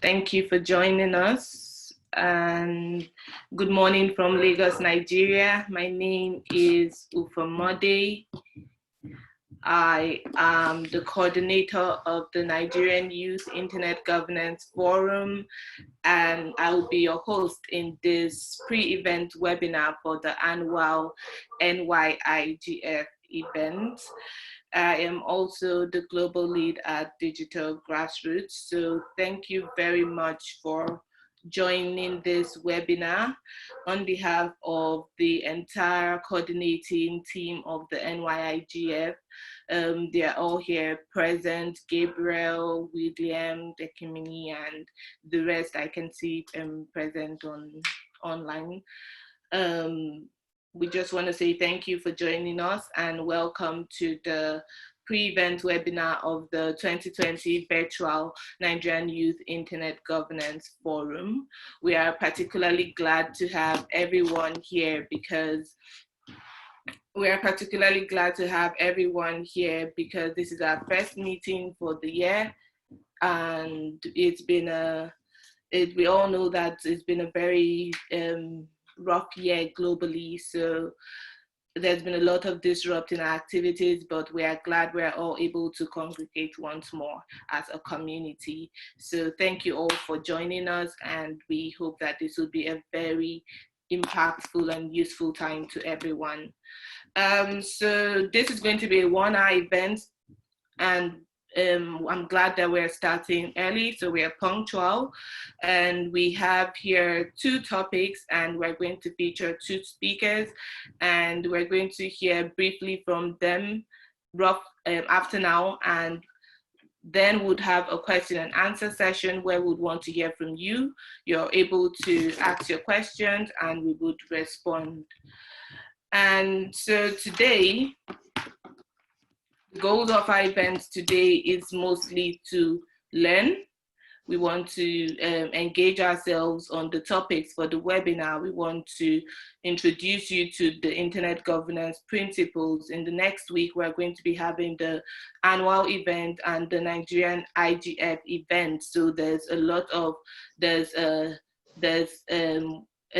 Thank you for joining us. And good morning from Lagos, Nigeria. My name is Ufamode. I am the coordinator of the Nigerian Youth Internet Governance Forum, and I will be your host in this pre-event webinar for the annual NYIGF event. I am also the global lead at Digital Grassroots. So thank you very much for joining this webinar on behalf of the entire coordinating team of the NYIGF. They are all here present: Gabriel, William, Dekimini, and the rest I can see present online. We just want to say thank you for joining us and welcome to the pre-event webinar of the 2020 virtual Nigerian Youth Internet Governance Forum. We are particularly glad to have everyone here because this is our first meeting for the year, and we all know that it's been a very rough year globally, so there's been a lot of disrupting activities, but we are glad we're all able to congregate once more as a community. So thank you all for joining us, and we hope that this will be a very impactful and useful time to everyone. So this is going to be a 1-hour event, and I'm glad that we're starting early, so we are punctual. And we have here 2 topics, and we're going to feature 2 speakers, and we're going to hear briefly from them after now, and then we'd have a question and answer session where we'd want to hear from you. You're able to ask your questions and we would respond. And so today, the goals of our events today is mostly to learn. We want to engage ourselves on the topics for the webinar. We want to introduce you to the internet governance principles. In the next week, we're going to be having the annual event and the Nigerian IGF event. So there's a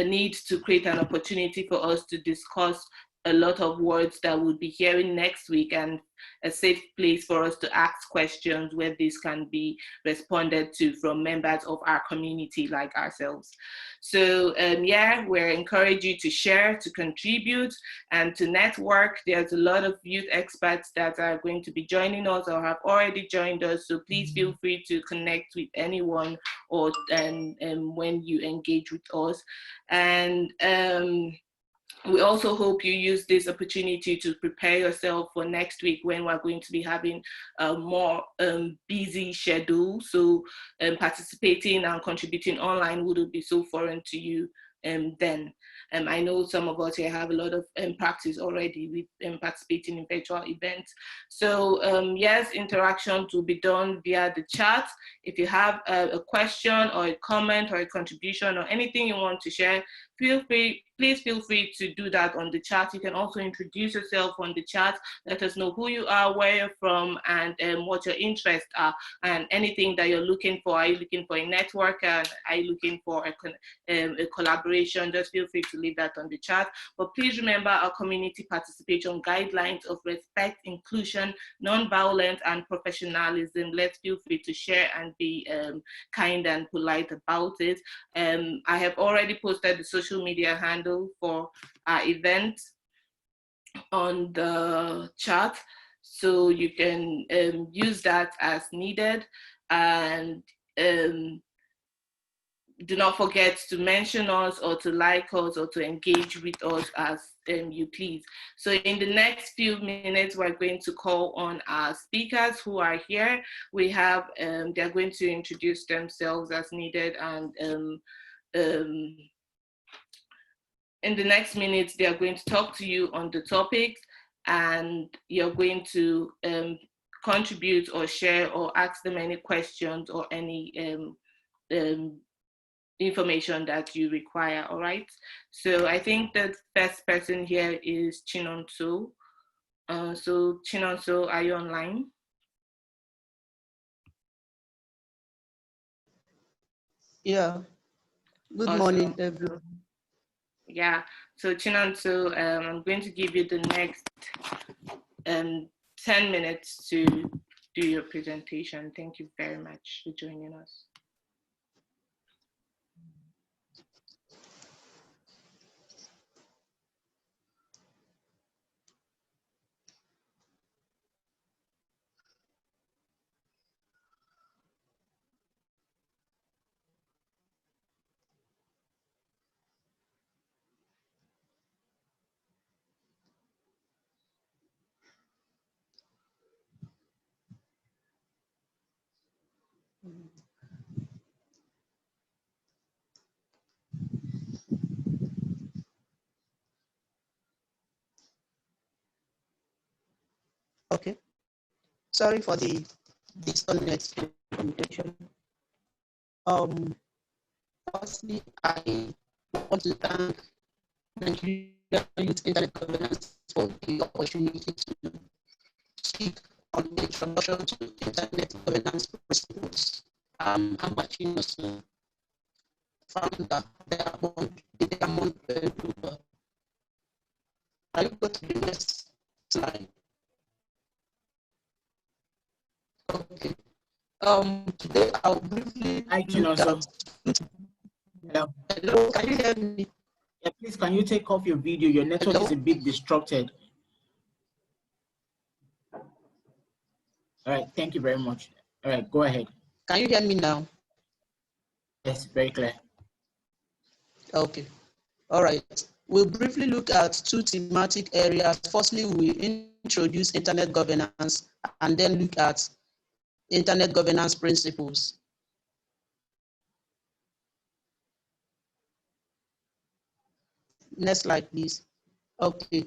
need to create an opportunity for us to discuss a lot of words that we'll be hearing next week, and a safe place for us to ask questions where this can be responded to from members of our community like ourselves. So we're encouraging you to share, to contribute, and to network. There's a lot of youth experts that are going to be joining us or have already joined us, so please feel free to connect with anyone or when you engage with us. And we also hope you use this opportunity to prepare yourself for next week, when we're going to be having a more busy schedule. So participating and contributing online wouldn't be so foreign to you then. I know some of us here have a lot of practice already with participating in virtual events. So yes, interactions will be done via the chat. If you have a question or a comment or a contribution or anything you want to share, please feel free to do that on the chat. You can also introduce yourself on the chat. Let us know who you are, where you're from, and what your interests are, and anything that you're looking for. Are you looking for a network? And are you looking for a collaboration? Just feel free to leave that on the chat. But please remember our community participation guidelines of respect, inclusion, non-violence, and professionalism. Let's feel free to share and be kind and polite about it. I have already posted the social media handle for our event on the chat, so you can use that as needed. And do not forget to mention us or to like us or to engage with us as you please. So in the next few minutes, we're going to call on our speakers who are here. We have, they're going to introduce themselves as needed, and in the next minutes, they are going to talk to you on the topics, and you're going to contribute or share or ask them any questions or any information that you require. All right. So I think the first person here is Chininso. So Chininso, are you online? Yeah. Good morning, Awesome. everyone. Yeah. So Chinonso, I'm going to give you the next 10 minutes to do your presentation. Thank you very much for joining us. Okay. Sorry for the disconnect communication. Um, Firstly, I want to thank Nigeria Youth Internet Governance for the opportunity to speak on the introduction to internet governance principles. I'm Chininso, founder of Dediamond group. Can you go to the next slide? Okay. Today I'll briefly look at. Hello, can you hear me? Yeah, please, can you take off your video? Your network is a bit disrupted. All right, thank you very much. All right, go ahead. Can you hear me now? Yes, very clear. Okay. All right. We'll briefly look at two thematic areas. Firstly, we introduce internet governance and then look at internet governance principles. Next slide, please. Okay.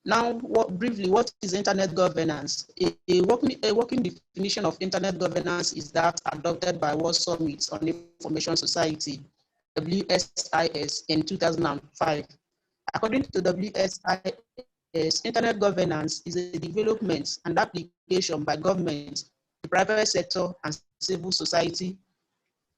Now, briefly, what is internet governance? A working definition of internet governance is that adopted by World Summit on Information Society, WSIS, in 2005. According to WSIS, internet governance is a development and application by government, the private sector, and civil society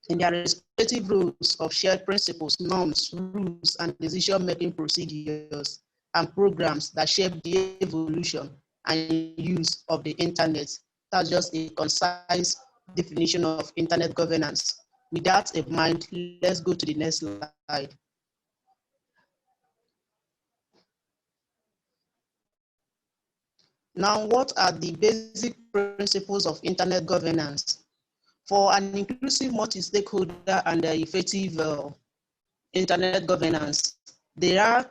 in their respective roles of shared principles, norms, rules, and decision-making procedures and programs that shape the evolution and use of the internet. That's just a concise definition of internet governance. With that in mind, let's go to the next slide. Now, what are the basic principles of internet governance? For an inclusive, multi-stakeholder, and effective internet governance, there are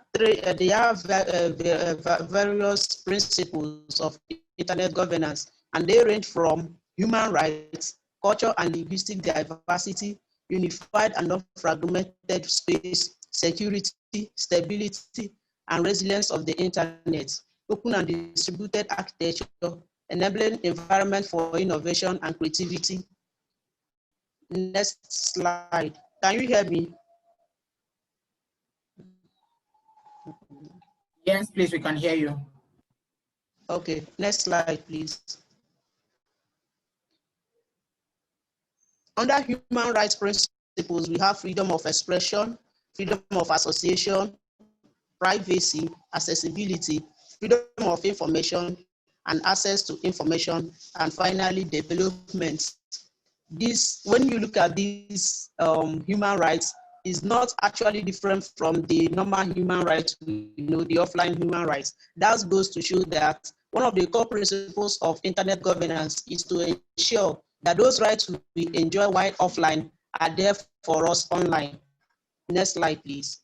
various principles of internet governance, and they range from human rights, culture and linguistic diversity, unified and non-fragmented space, security, stability, and resilience of the internet, open and distributed architecture, enabling environment for innovation and creativity. Next slide. Can you hear me? Yes, please, we can hear you. Okay, next slide, please. Under human rights principles, we have freedom of expression, freedom of association, privacy, accessibility, freedom of information, and access to information, and finally, development. This, when you look at these human rights, is not actually different from the normal human rights, the offline human rights. That goes to show that one of the core principles of internet governance is to ensure that those rights we enjoy while offline are there for us online. Next slide, please.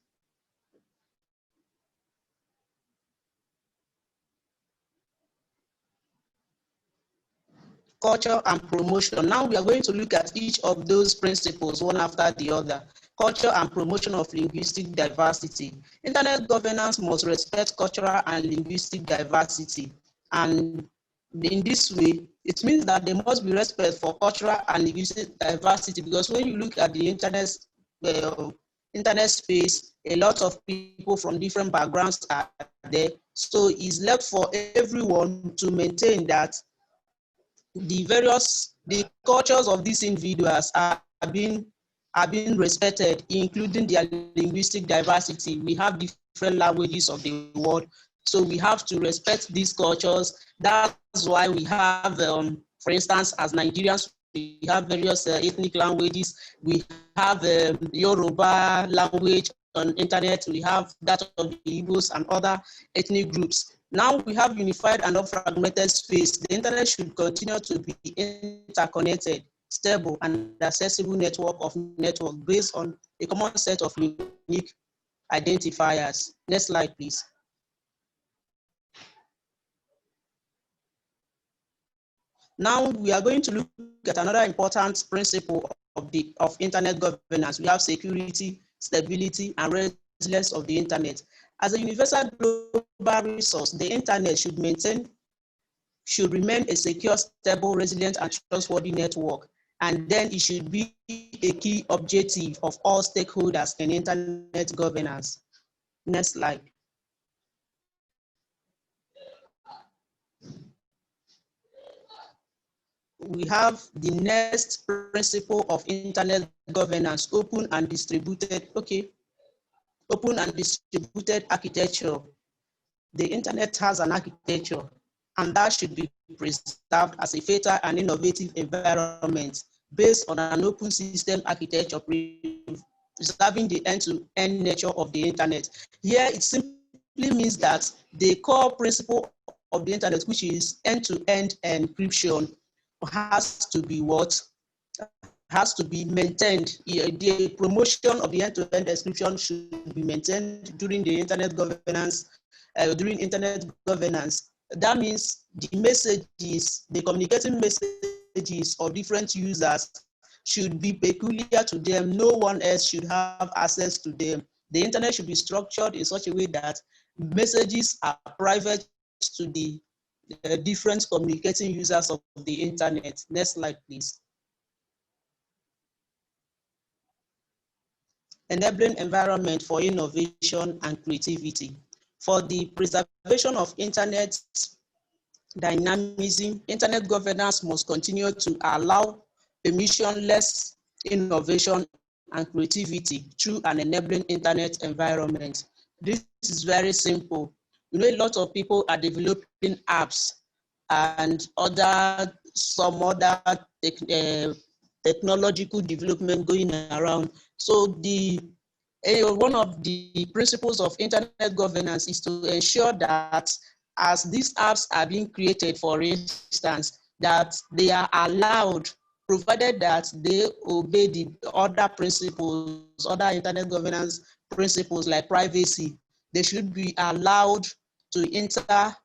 Culture and promotion. Now we are going to look at each of those principles one after the other. Culture and promotion of linguistic diversity. Internet governance must respect cultural and linguistic diversity. And in this way, it means that there must be respect for cultural and linguistic diversity, because when you look at the internet space, a lot of people from different backgrounds are there. So it's left for everyone to maintain that the cultures of these individuals are being are being respected, including their linguistic diversity. We have different languages of the world, so we have to respect these cultures. That's why we have, for instance, as Nigerians, we have various ethnic languages. We have Yoruba language on internet. We have that of the Igbos and other ethnic groups. Now we have unified and unfragmented space. The internet should continue to be interconnected, stable, and accessible network based on a common set of unique identifiers. Next slide, please. Now we are going to look at another important principle of internet governance. We have security, stability, and resilience of the internet. As a universal global resource, the internet should remain a secure, stable, resilient, and trustworthy network. And then it should be a key objective of all stakeholders in internet governance. Next slide. We have the next principle of internet governance, open and distributed architecture. The internet has an architecture, and that should be preserved as a fertile and innovative environment based on an open system architecture, preserving the end-to-end nature of the internet. Here, it simply means that the core principle of the internet, which is end-to-end encryption, has to be maintained. The promotion of the end-to-end encryption should be maintained during the internet governance. That means the communicating messages of different users should be peculiar to them. No one else should have access to them. The internet should be structured in such a way that messages are private to the different communicating users of the internet. Next slide, please. Enabling environment for innovation and creativity. For the preservation of internet dynamism, internet governance must continue to allow permissionless innovation and creativity through an enabling internet environment. This is very simple. You know, a lot of people are developing apps and some other technological development going around. So one of the principles of internet governance is to ensure that as these apps are being created, for instance, that they are allowed, provided that they obey the other principles, other internet governance principles like privacy. They should be allowed to enter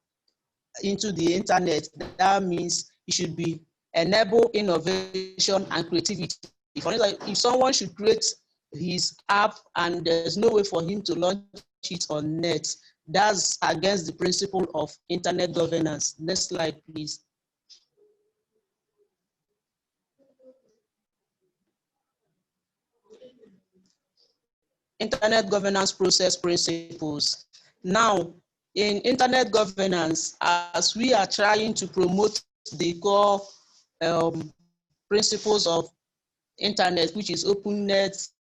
into the internet. That means it should be enable innovation and creativity. For instance, if someone should create his app and there's no way for him to launch it on net, that's against the principle of internet governance. Next slide, please. Internet governance process principles. Now, in internet governance, as we are trying to promote the core principles of internet, which is openness,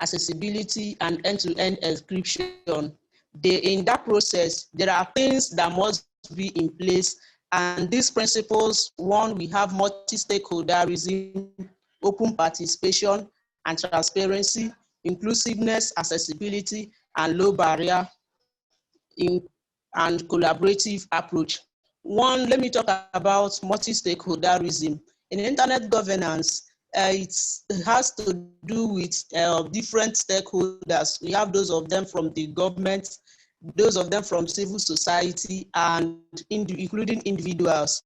accessibility, and end-to-end encryption, in that process, there are things that must be in place. And these principles, one, we have multi-stakeholderism, open participation and transparency, inclusiveness, accessibility, and low barrier and collaborative approach. One, let me talk about multi-stakeholderism. In internet governance, it has to do with different stakeholders. We have those of them from the government, those of them from civil society, and including individuals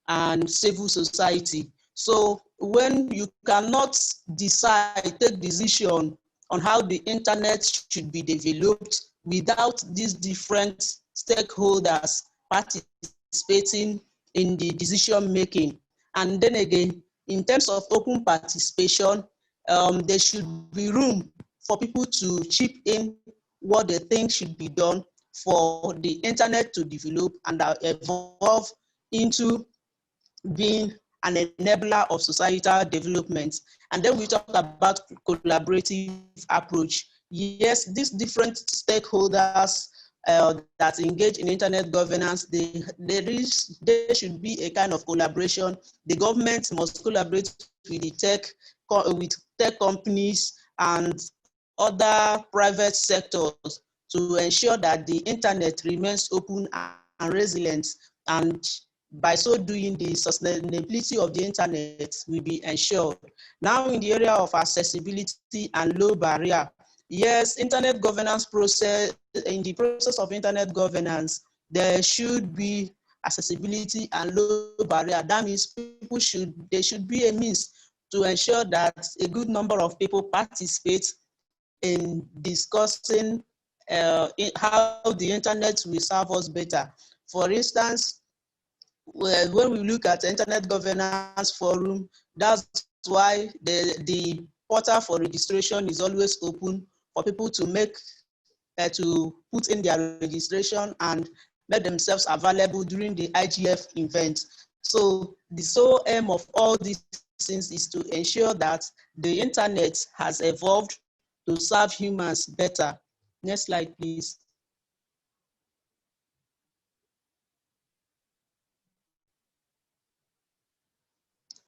and civil society. So when you cannot take decision on how the internet should be developed without these different stakeholders participating in the decision making. And then again, in terms of open participation, there should be room for people to chip in what they think should be done for the internet to develop and evolve into being an enabler of societal development. And then we talk about collaborative approach. Yes, these different stakeholders that engage in internet governance, there should be a kind of collaboration. The government must collaborate with the tech companies and other private sectors to ensure that the internet remains open and resilient, and by so doing, the sustainability of the internet will be ensured. Now, in the area of accessibility and low barrier, yes, internet governance process, in the process of internet governance, there should be accessibility and low barrier. That means there should be a means to ensure that a good number of people participate in discussing how the internet will serve us better. For instance, when we look at Internet Governance Forum, that's why the portal for registration is always open for people to put in their registration and make themselves available during the IGF event. So the sole aim of all these things is to ensure that the internet has evolved to serve humans better. Next slide, please.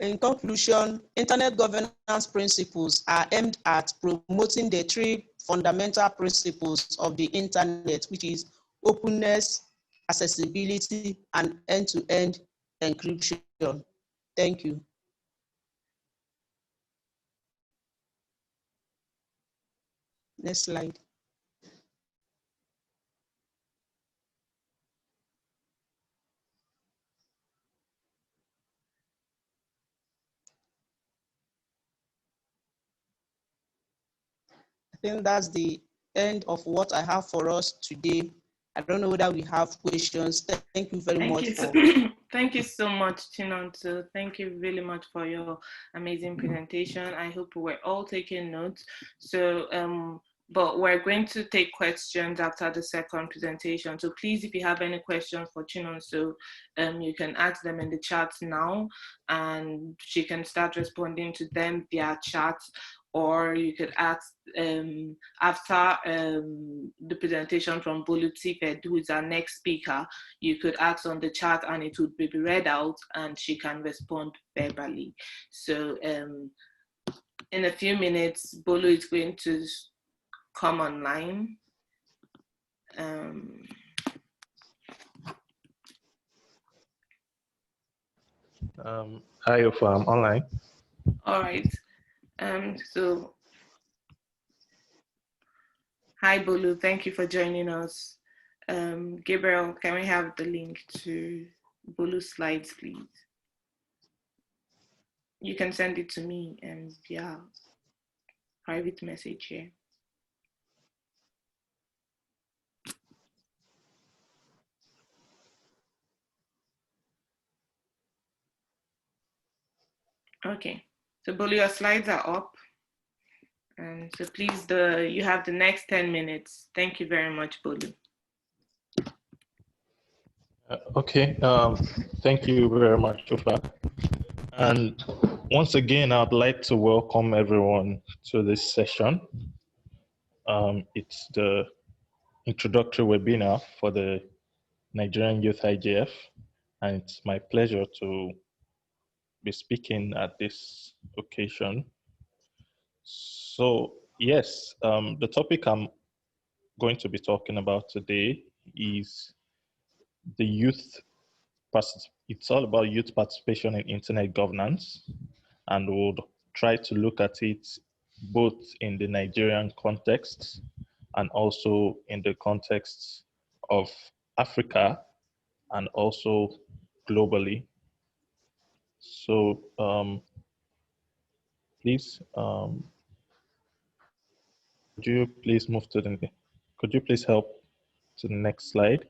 In conclusion, internet governance principles are aimed at promoting the three fundamental principles of the internet, which is openness, accessibility, and end-to-end encryption. Thank you. Next slide. I think that's the end of what I have for us today. I don't know whether we have questions. Thank you very much for. Thank you so much, Chininso. Thank you really much for your amazing presentation. I hope we're all taking notes. So, but we're going to take questions after the second presentation. So please, if you have any questions for Chininso, you can ask them in the chat now, and she can start responding to them via chat. Or you could ask after the presentation from Bolutife, who is our next speaker, you could ask on the chat and it would be read out and she can respond verbally. So in a few minutes, Bolu is going to come online. Hi, Ofa, I'm online. All right. So, hi, Bolu. Thank you for joining us. Gabriel, can we have the link to Bolu's slides, please? You can send it to me via private message here. Okay. So, Bolu, your slides are up. So please, you have the next 10 minutes. Thank you very much, Bolu. Okay, thank you very much, Ofa. And once again, I'd like to welcome everyone to this session. It's the introductory webinar for the Nigerian Youth IGF, and it's my pleasure to be speaking at this occasion. So yes, the topic I'm going to be talking about today is the youth. It's all about youth participation in internet governance, and we'll try to look at it both in the Nigerian context and also in the context of Africa and also globally. So please, could you please move to the, could you please help to the next slide?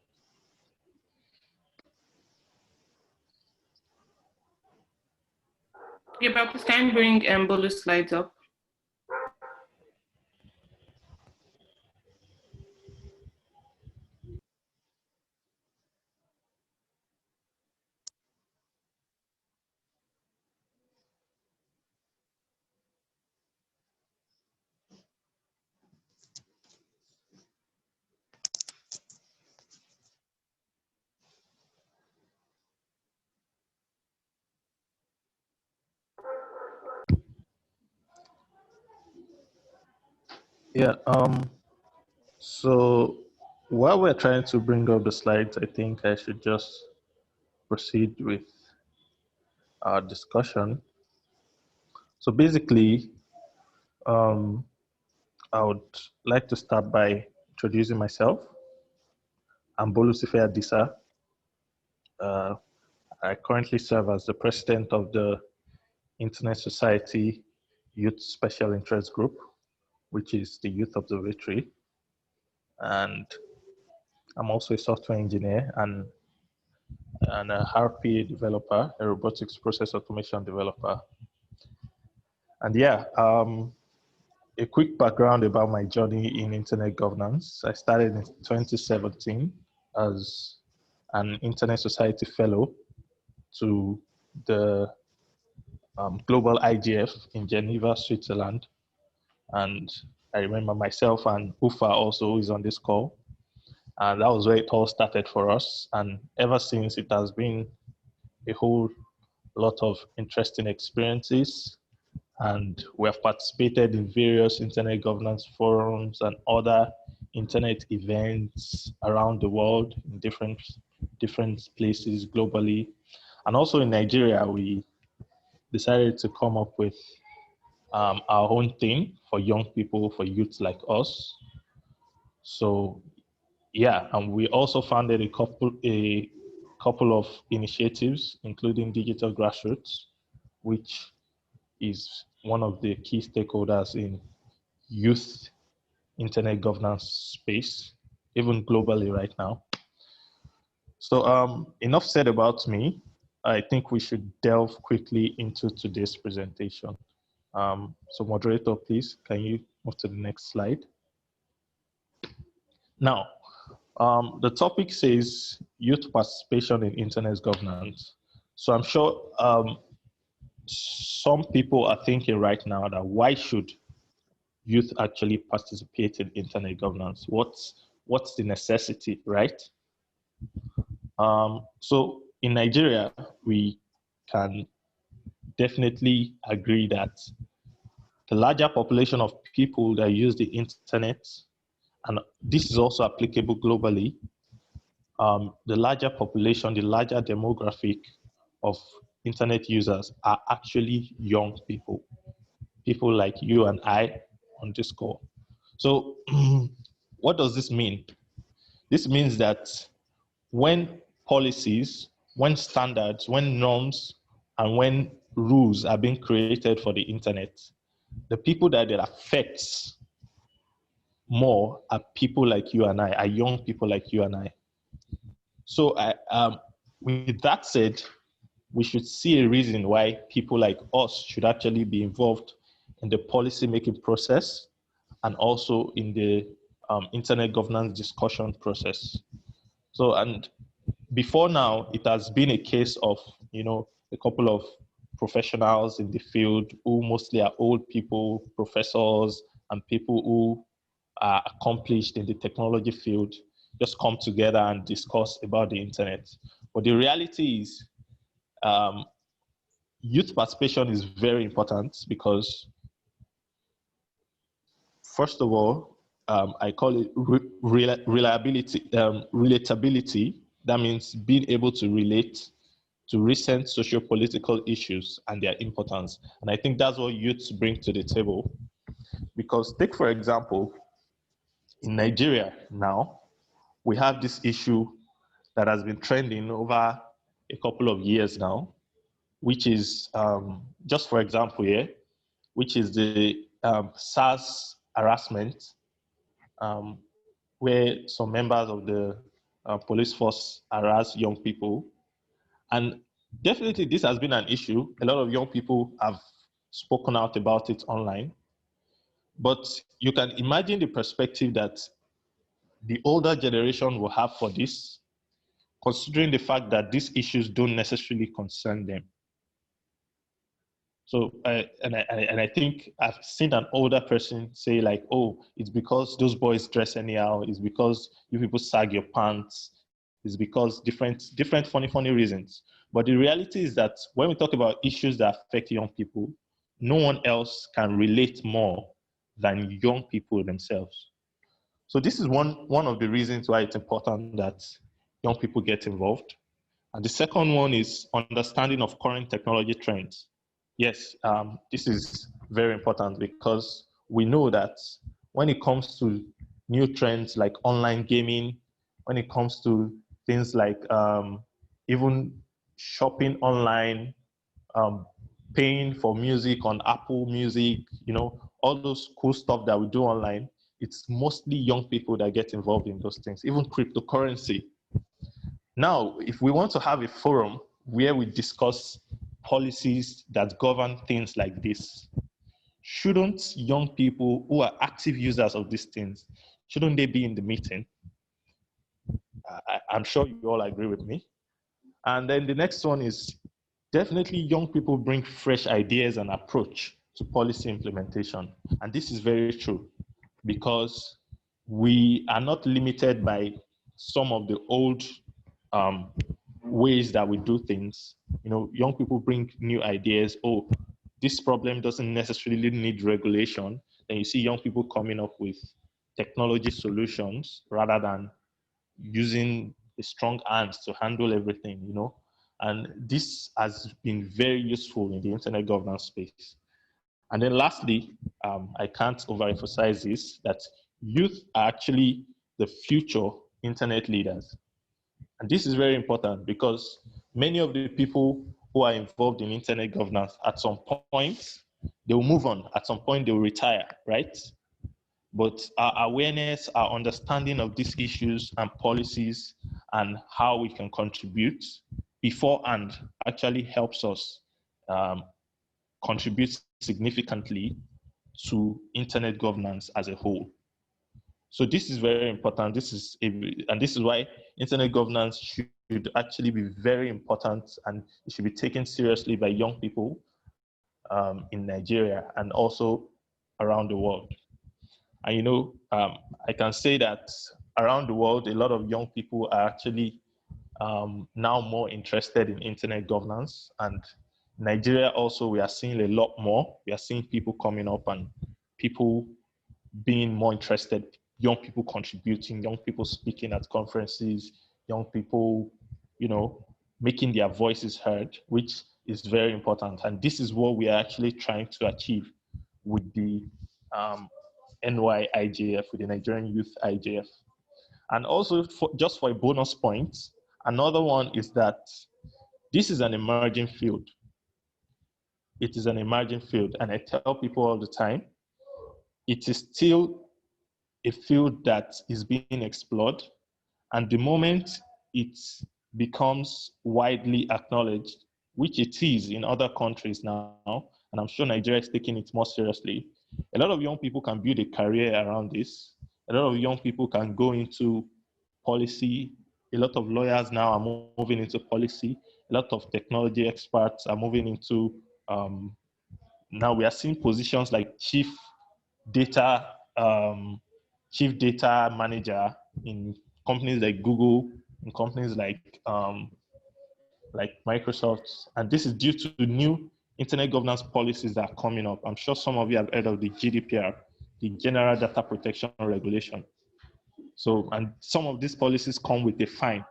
Gabriel, please can you bring Bolu's slides up? Yeah. So while we're trying to bring up the slides, I think I should just proceed with our discussion. So basically, um, I would like to start by introducing myself. I'm Bolutife Adisa. Uh, I currently serve as the president of the Internet Society Youth Special Interest Group, which is the Youth Observatory. And I'm also a software engineer and a RPA developer, a robotics process automation developer. And yeah, a quick background about my journey in internet governance. I started in 2017 as an Internet Society Fellow to the Global IGF in Geneva, Switzerland. And I remember myself and Ufa also who is on this call. And that was where it all started for us. And ever since, it has been a whole lot of interesting experiences. And we have participated in various internet governance forums and other internet events around the world in different places globally. And also in Nigeria, we decided to come up with our own thing for young people, for youths like us. So yeah, and we also founded a couple of initiatives, including Digital Grassroots, which is one of the key stakeholders in youth internet governance space, even globally right now. So enough said about me. I think we should delve quickly into today's presentation. So moderator, please, can you move to the next slide? Now, the topic says youth participation in internet governance. So I'm sure some people are thinking right now that why should youth actually participate in internet governance? What's the necessity, right? So in Nigeria, we can definitely agree that the larger population of people that use the internet, and this is also applicable globally, the larger population, the larger demographic of internet users are actually young people, people like you and I on this call. So what does this mean? This means that when policies, when standards, when norms, and when rules are being created for the internet, the people that it affects more are people like you and I, are young people like you and I. So with that said, we should see a reason why people like us should actually be involved in the policy making process and also in the internet governance discussion process. So, and before now, it has been a case of, a couple of professionals in the field who mostly are old people, professors, and people who are accomplished in the technology field just come together and discuss about the internet. But the reality is, youth participation is very important because, first of all, I call it reliability, relatability. That means being able to relate to recent socio-political issues and their importance. And I think that's what youths bring to the table. Because take, for example, in Nigeria now, we have this issue that has been trending over a couple of years now, which is, just for example here, which is the SARS harassment, where some members of the police force harass young people. And definitely this has been an issue. A lot of young people have spoken out about it online. But you can imagine the perspective that the older generation will have for this, considering the fact that these issues don't necessarily concern them. So, I think I've seen an older person say like, oh, it's because those boys dress anyhow, it's because you people sag your pants, it's because different funny reasons. But the reality is that when we talk about issues that affect young people, no one else can relate more than young people themselves. So this is one of the reasons why it's important that young people get involved. And the second one is understanding of current technology trends. Yes, this is very important because we know that when it comes to new trends like online gaming, when it comes to things like even shopping online, paying for music on Apple Music, all those cool stuff that we do online, it's mostly young people that get involved in those things, even cryptocurrency. Now, if we want to have a forum where we discuss policies that govern things like this, shouldn't young people who are active users of these things, shouldn't they be in the meeting? I'm sure you all agree with me. And then the next one is definitely young people bring fresh ideas and approach to policy implementation. And this is very true because we are not limited by some of the old ways that we do things. Young people bring new ideas. Oh, this problem doesn't necessarily need regulation. And you see young people coming up with technology solutions rather than using the strong hands to handle everything, And this has been very useful in the internet governance space. And then lastly, I can't overemphasize this, that youth are actually the future internet leaders. And this is very important because many of the people who are involved in internet governance, at some point, they will move on. At some point, they will retire, right? But our awareness, our understanding of these issues and policies and how we can contribute beforehand actually helps us contribute significantly to internet governance as a whole. So this is very important. This is why internet governance should actually be very important, and it should be taken seriously by young people in Nigeria and also around the world. And I can say that around the world, a lot of young people are actually now more interested in internet governance. And Nigeria also, we are seeing a lot more. We are seeing people coming up and people being more interested, young people contributing, young people speaking at conferences, young people, making their voices heard, which is very important. And this is what we are actually trying to achieve with the NYIGF, with the Nigerian Youth IGF. And also, just for a bonus point, another one is that this is an emerging field. It is an emerging field. And I tell people all the time, it is still a field that is being explored. And the moment it becomes widely acknowledged, which it is in other countries now, and I'm sure Nigeria is taking it more seriously, a lot of young people can build a career around this. A lot of young people can go into policy. A lot of lawyers now are moving into policy. A lot of technology experts are moving into, now we are seeing positions like chief data manager in companies like Google, in companies like Microsoft. And this is due to new internet governance policies that are coming up. I'm sure some of you have heard of the GDPR, the General Data Protection Regulation. So, and some of these policies come with a fine.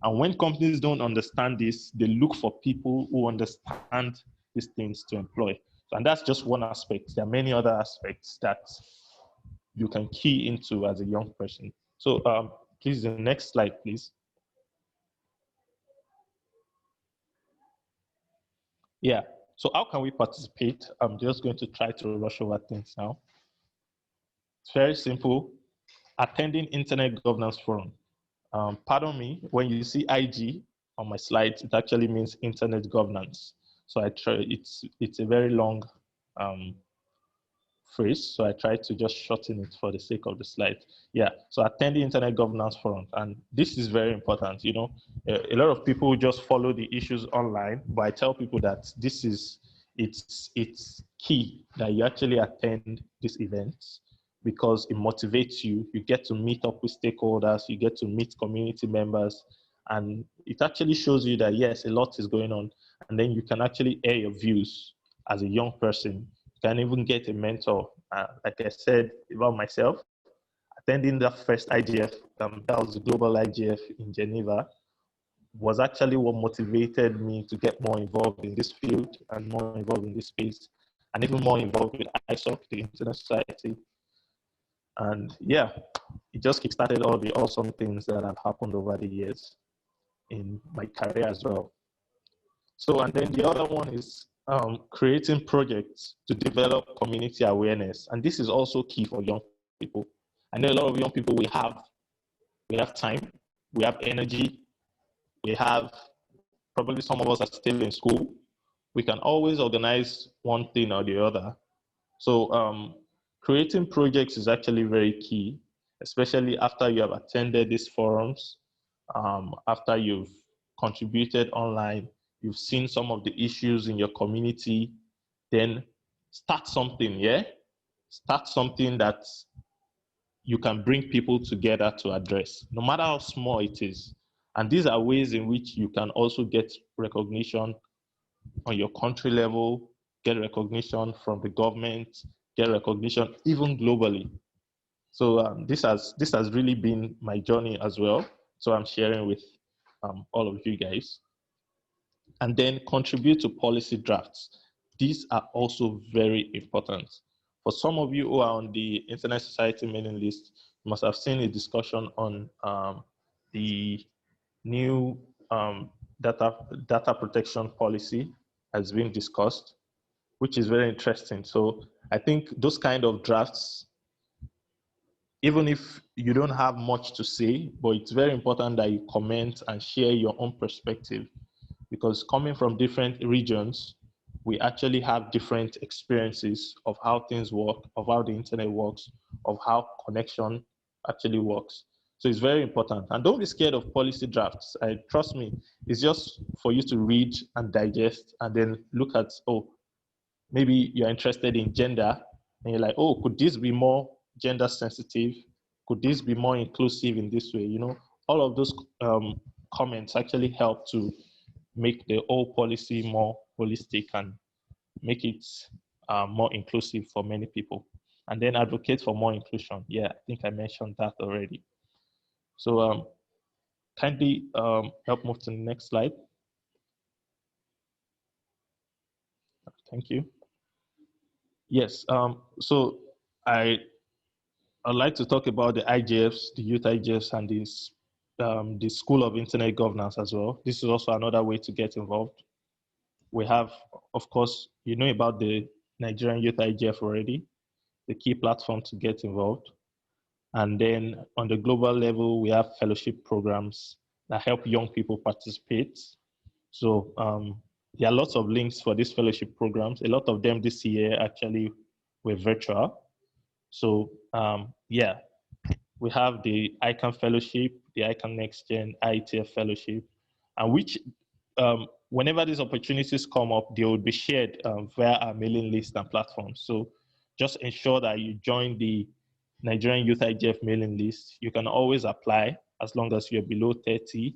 And when companies don't understand this, they look for people who understand these things to employ. And that's just one aspect. There are many other aspects that you can key into as a young person. So please, the next slide, please. Yeah, so how can we participate? I'm just going to try to rush over things now. It's very simple. Attending Internet Governance Forum. Pardon me, when you see IG on my slides, it actually means Internet Governance. So I try, it's a very long phrase, so I tried to just shorten it for the sake of the slide. Yeah, so attend the Internet Governance Forum, and this is very important. A lot of people just follow the issues online, but I tell people that it's key that you actually attend these events because it motivates you. You get to meet up with stakeholders, you get to meet community members, and it actually shows you that yes, a lot is going on, and then you can actually air your views as a young person. You can even get a mentor like I said about myself, attending the first IGF, that was the Global IGF in Geneva, was actually what motivated me to get more involved in this field and more involved in this space, and even more involved with ISOC, the Internet Society. And yeah, it just kickstarted all the awesome things that have happened over the years in my career as well. So, and then the other one is creating projects to develop community awareness. And this is also key for young people. I know a lot of young people, we have time, we have energy, we have, probably some of us are still in school. We can always organize one thing or the other. So creating projects is actually very key, especially after you have attended these forums, after you've contributed online, you've seen some of the issues in your community, then start something, yeah? Start something that you can bring people together to address, no matter how small it is. And these are ways in which you can also get recognition on your country level, get recognition from the government, get recognition even globally. So this has really been my journey as well. So I'm sharing with all of you guys. And then contribute to policy drafts. These are also very important. For some of you who are on the Internet Society mailing list, you must have seen a discussion on the new data protection policy has been discussed, which is very interesting. So I think those kind of drafts, even if you don't have much to say, but it's very important that you comment and share your own perspective, because coming from different regions, we actually have different experiences of how things work, of how the internet works, of how connection actually works. So it's very important. And don't be scared of policy drafts. Trust me, it's just for you to read and digest and then look at, oh, maybe you're interested in gender and you're like, oh, could this be more gender sensitive? Could this be more inclusive in this way? You know, all of those comments actually help to make the whole policy more holistic and make it more inclusive for many people. And then advocate for more inclusion. Yeah, I think I mentioned that already. So kindly help move to the next slide. Thank you. Yes, so I'd like to talk about the IGFs, the Youth IGFs, and the School of Internet Governance as well. This is also another way to get involved. We have, of course, you know about the Nigerian Youth IGF already, the key platform to get involved. And then on the global level, we have fellowship programs that help young people participate. So there are lots of links for these fellowship programs. A lot of them this year actually were virtual. So yeah, we have the ICANN Fellowship, the ICANN Next Gen, IETF Fellowship, and which whenever these opportunities come up, they will be shared via our mailing list and platforms. So just ensure that you join the Nigerian Youth IGF mailing list. You can always apply as long as you're below 30,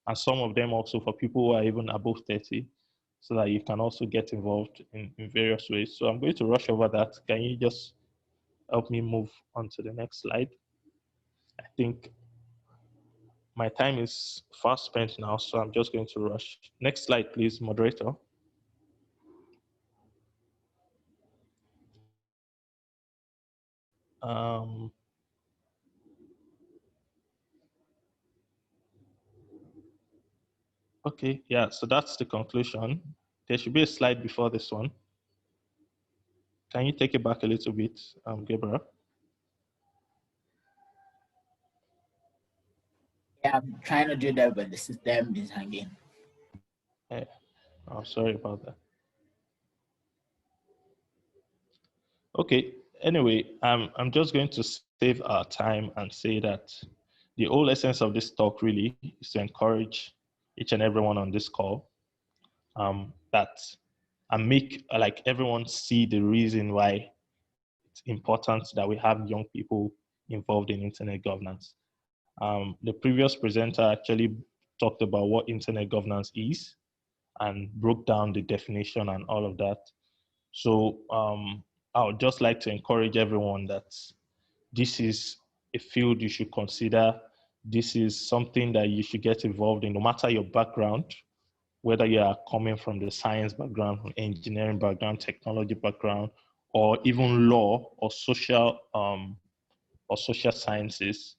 and some of them also for people who are even above 30, so that you can also get involved in various ways. So I'm going to rush over that. Can you just help me move on to the next slide? I think my time is fast spent now, so I'm just going to rush. Next slide, please, moderator. Okay, yeah, so that's the conclusion. There should be a slide before this one. Can you take it back a little bit, Gabriel? Yeah, I'm trying to do that, but the system is hanging. Yeah. Oh, sorry about that. Okay, anyway, I'm just going to save our time and say that the whole essence of this talk really is to encourage each and everyone on this call that and make like everyone see the reason why it's important that we have young people involved in internet governance. The previous presenter actually talked about what internet governance is and broke down the definition and all of that. So I would just like to encourage everyone that this is a field you should consider. This is something that you should get involved in, no matter your background, whether you are coming from the science background, from engineering background, technology background, or even law or social sciences.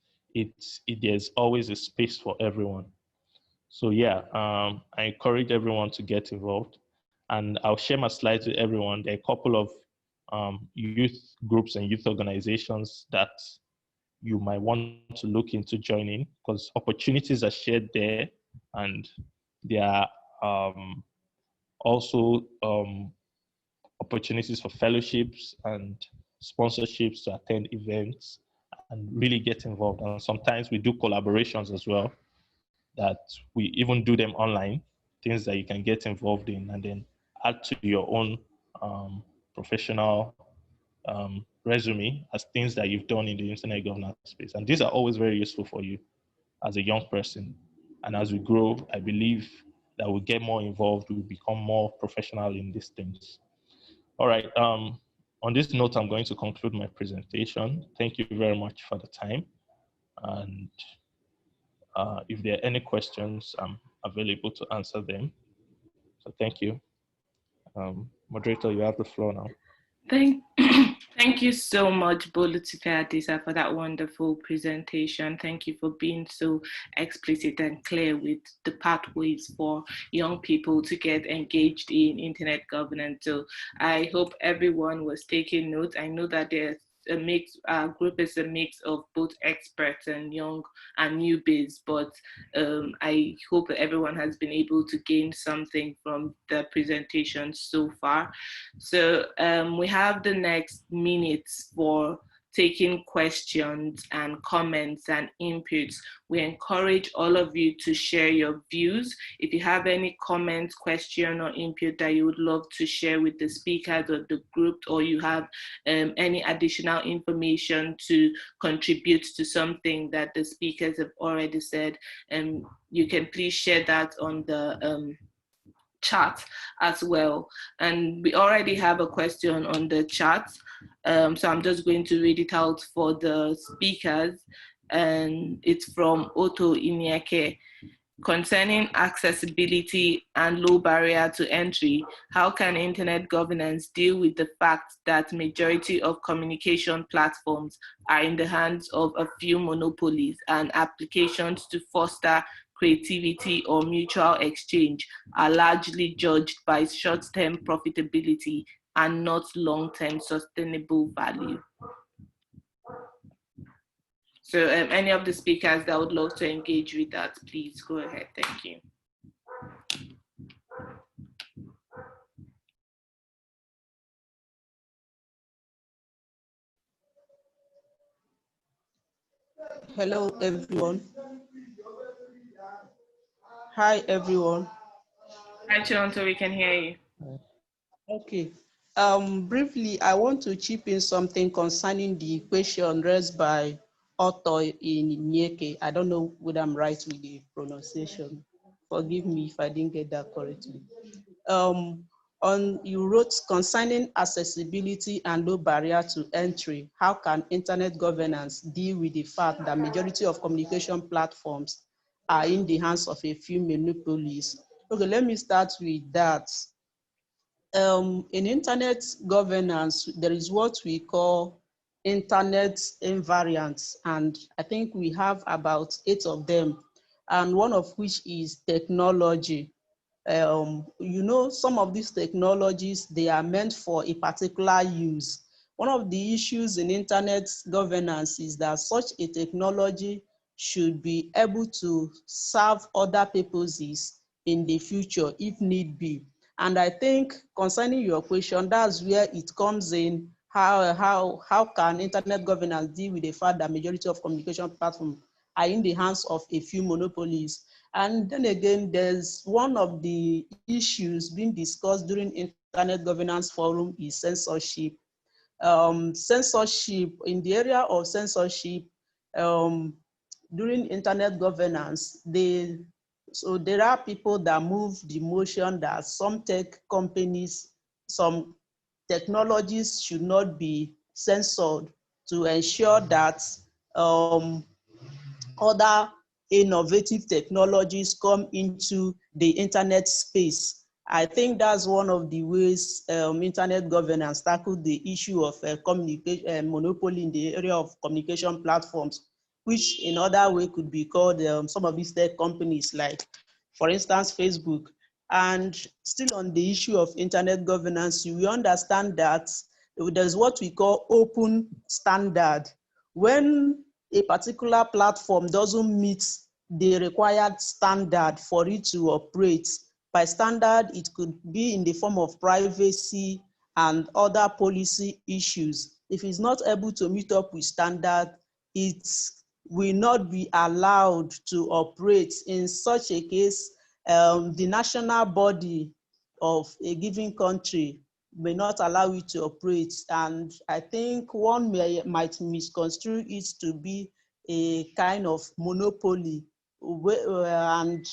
There's always a space for everyone. So yeah, I encourage everyone to get involved, and I'll share my slides with everyone. There are a couple of youth groups and youth organizations that you might want to look into joining, because opportunities are shared there, and there are also opportunities for fellowships and sponsorships to attend events and really get involved. And sometimes we do collaborations as well, that we even do them online, things that you can get involved in and then add to your own professional resume as things that you've done in the internet governance space. And these are always very useful for you as a young person. And as we grow, I believe that we'll get more involved, we'll become more professional in these things. All right. On this note, I'm going to conclude my presentation. Thank you very much for the time. And if there are any questions, I'm available to answer them. So thank you. Moderator, you have the floor now. Thank you so much, Bolutife Adisa, for that wonderful presentation. Thank you for being so explicit and clear with the pathways for young people to get engaged in internet governance. So I hope everyone was taking notes. I know that there's a mix, group is a mix of both experts and young and newbies, but I hope that everyone has been able to gain something from the presentation so far. So we have the next minutes for taking questions and comments and inputs. We encourage all of you to share your views. If you have any comments, question, or input that you would love to share with the speakers of the group, or you have any additional information to contribute to something that the speakers have already said, you can please share that on the chat as well. And we already have a question on the chat, so I'm just going to read it out for the speakers, and it's from Otto Inieke. Concerning accessibility and low barrier to entry, how can internet governance deal with the fact that majority of communication platforms are in the hands of a few monopolies, and applications to foster creativity or mutual exchange are largely judged by short-term profitability and not long-term sustainable value? So any of the speakers that would love to engage with that, please go ahead. Thank you. Hello, everyone. Hi, everyone. Hi, Chininso, we can hear you. Okay. Briefly, I want to chip in something concerning the question raised by Otto Inieke. I don't know whether I'm right with the pronunciation. Forgive me if I didn't get that correctly. You wrote concerning accessibility and low barrier to entry, how can internet governance deal with the fact that majority of communication platforms are in the hands of a few monopolies? Okay, let me start with that. In internet governance, there is what we call internet invariants, and I think we have about 8 of them, and one of which is technology. You know, some of these technologies, they are meant for a particular use. One of the issues in internet governance is that such a technology should be able to serve other purposes in the future if need be. And I think concerning your question, that's where it comes in. How can internet governance deal with the fact that majority of communication platforms are in the hands of a few monopolies? And then again, there's one of the issues being discussed during Internet Governance Forum is censorship. Censorship, in the area of censorship, during internet governance, so there are people that move the motion that some tech companies, some technologies should not be censored to ensure that other innovative technologies come into the internet space. I think that's one of the ways internet governance tackled the issue of communication monopoly in the area of communication platforms, which in other way could be called some of these tech companies, like, for instance, Facebook. And still on the issue of internet governance, we understand that there's what we call open standard. When a particular platform doesn't meet the required standard for it to operate, by standard, it could be in the form of privacy and other policy issues. If it's not able to meet up with standard, it will not be allowed to operate. In such a case, the national body of a given country may not allow it to operate. And I think one might misconstrue it to be a kind of monopoly. And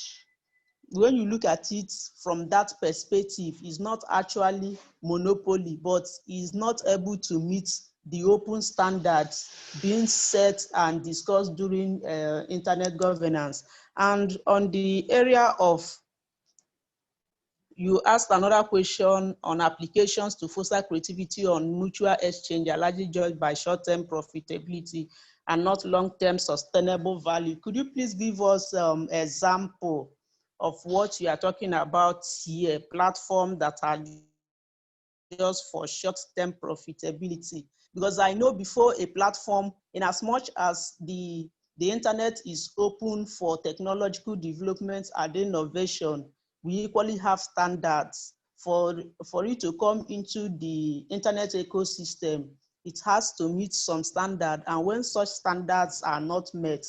when you look at it from that perspective, it's not actually monopoly, but is not able to meet the open standards being set and discussed during internet governance. And on the area of, you asked another question on applications to foster creativity on mutual exchange are largely judged by short-term profitability and not long-term sustainable value. Could you please give us example of what you are talking about here, platform that are just for short-term profitability? Because I know before a platform, in as much as the internet is open for technological development and innovation, we equally have standards. For it to come into the internet ecosystem, it has to meet some standard. And when such standards are not met,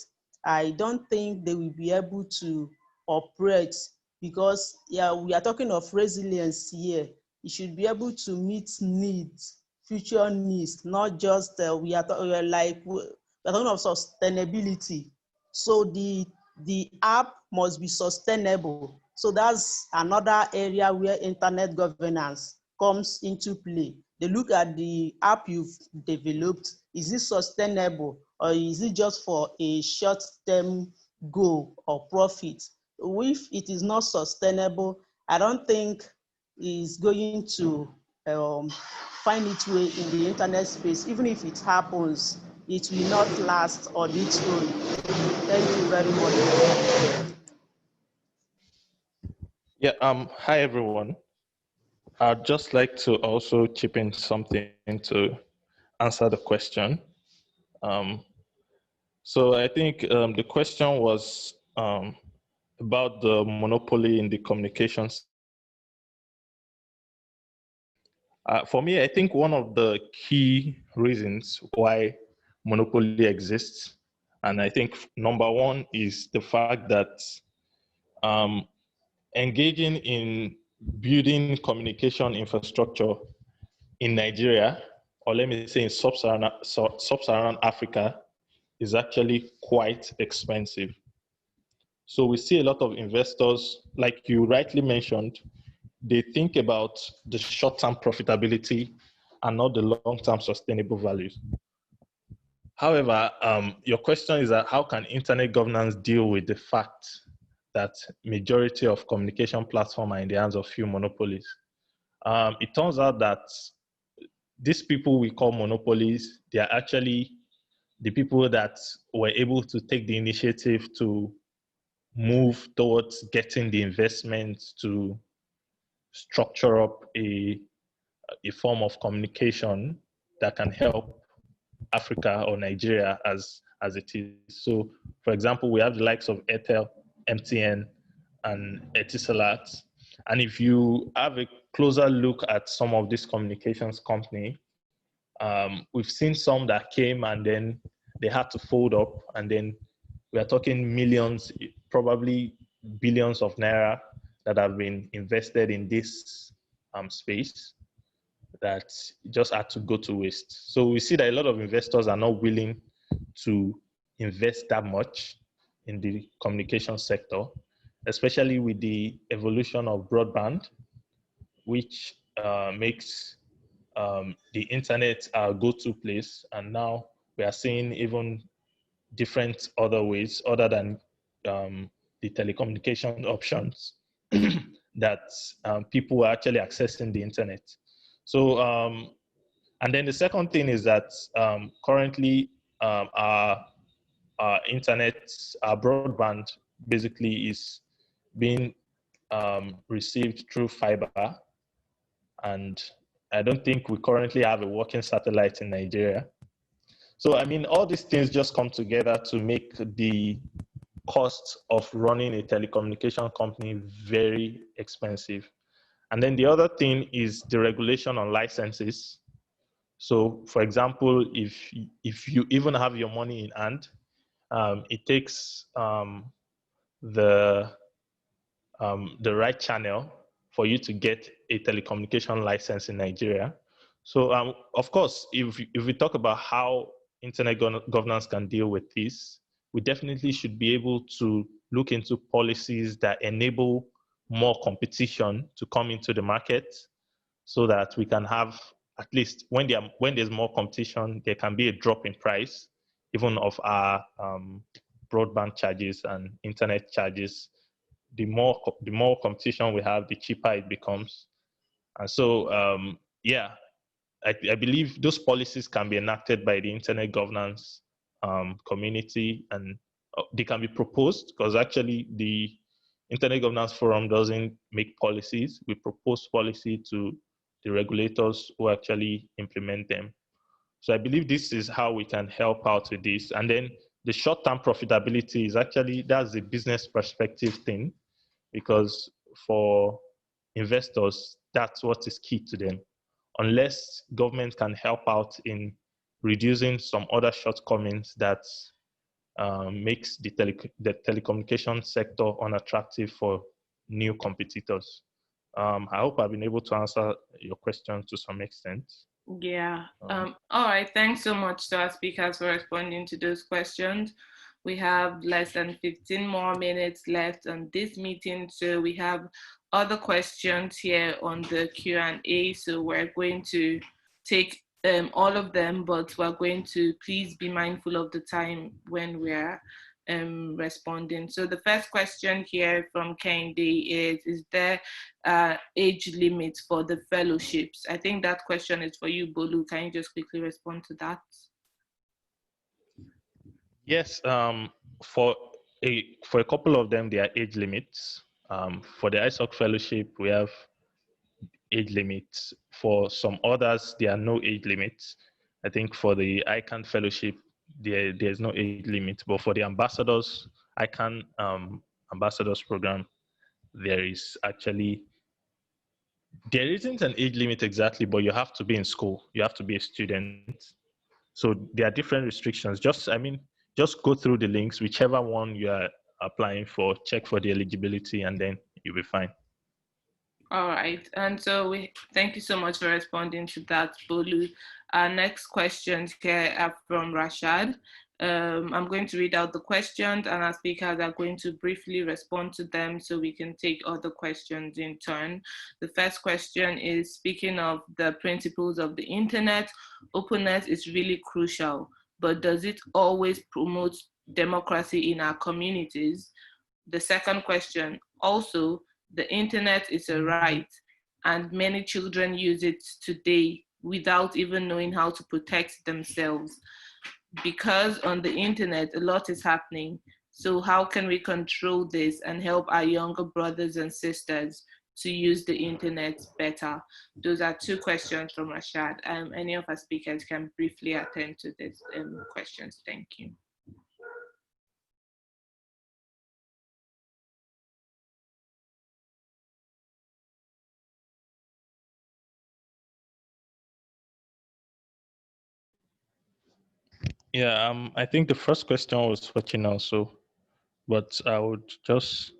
I don't think they will be able to operate, because yeah, we are talking of resilience here. It should be able to meet needs, future needs, not just we are talking of sustainability. So the app must be sustainable. So that's another area where internet governance comes into play. They look at the app you've developed. Is it sustainable, or is it just for a short-term goal or profit? If it is not sustainable, I don't think it's going to find its way in the internet space. Even if it happens, it will not last on its own. Thank you very much. Yeah, hi everyone. I'd just like to also chip in something to answer the question. So I think the question was about the monopoly in the communications. For me, I think one of the key reasons why monopoly exists, and I think number one is the fact that engaging in building communication infrastructure in Nigeria, or let me say in sub-Saharan Africa, is actually quite expensive. So we see a lot of investors, like you rightly mentioned, they think about the short-term profitability and not the long-term sustainable values. However, your question is that how can internet governance deal with the fact that majority of communication platforms are in the hands of few monopolies? It turns out that these people we call monopolies, they are actually the people that were able to take the initiative to move towards getting the investment to structure up a form of communication that can help Africa or Nigeria as it is. So, for example, we have the likes of Airtel, MTN, and Etisalat. And if you have a closer look at some of these communications companies, we've seen some that came and then they had to fold up, and then we are talking millions, probably billions of naira that have been invested in this space that just had to go to waste. So we see that a lot of investors are not willing to invest that much in the communication sector, especially with the evolution of broadband, which makes the internet our go-to place, and now we are seeing even different other ways other than the telecommunication options that people are actually accessing the internet. So, and then the second thing is that currently our internet, our broadband basically is being received through fiber, and I don't think we currently have a working satellite in Nigeria. So, I mean, all these things just come together to make the cost of running a telecommunication company very expensive. And then the other thing is the regulation on licenses. So, for example, if you even have your money in hand, it takes the right channel for you to get a telecommunication license in Nigeria. So, of course, if we talk about how internet governance can deal with this, we definitely should be able to look into policies that enable more competition to come into the market, so that we can have, at least when there's more competition, there can be a drop in price, even of our broadband charges and internet charges. The more competition we have, the cheaper it becomes. And so, yeah, I believe those policies can be enacted by the internet governance community, and they can be proposed, because actually the Internet Governance Forum doesn't make policies. We propose policy to the regulators who actually implement them. So I believe this is how we can help out with this. And then the short-term profitability is actually, that's the business perspective thing, because for investors, that's what is key to them. Unless government can help out in reducing some other shortcomings that makes the telecommunication sector unattractive for new competitors. I hope I've been able to answer your question to some extent. Yeah. All right. Thanks so much to our speakers for responding to those questions. We have less than 15 more minutes left on this meeting, so we have other questions here on the Q&A. So we're going to take all of them, but we're going to please be mindful of the time when we're responding. So the first question here from Kende is there age limit for the fellowships? I think that question is for you, Bolu. Can you just quickly respond to that? Yes, for a couple of them, there are age limits. For the ISOC fellowship, we have age limits. For some others, there are no age limits. I think for the ICANN fellowship, there's no age limit. But for the ambassadors, ICANN ambassadors program, there isn't an age limit exactly, but you have to be in school. You have to be a student. So there are different restrictions. Just go through the links, whichever one you are applying for, check for the eligibility, and then you'll be fine. All right, and so thank you so much for responding to that, Bolu. Our next questions here are from Rashad. I'm going to read out the questions, and our speakers are going to briefly respond to them so we can take other questions in turn. The first question is, speaking of the principles of the internet, openness is really crucial, but does it always promote democracy in our communities? The second question, also, the internet is a right, and many children use it today without even knowing how to protect themselves. Because on the internet, a lot is happening. So how can we control this and help our younger brothers and sisters to use the internet better? Those are two questions from Rashad. Any of our speakers can briefly attend to these questions. Thank you. Yeah, I think the first question was for Chininso, but I would just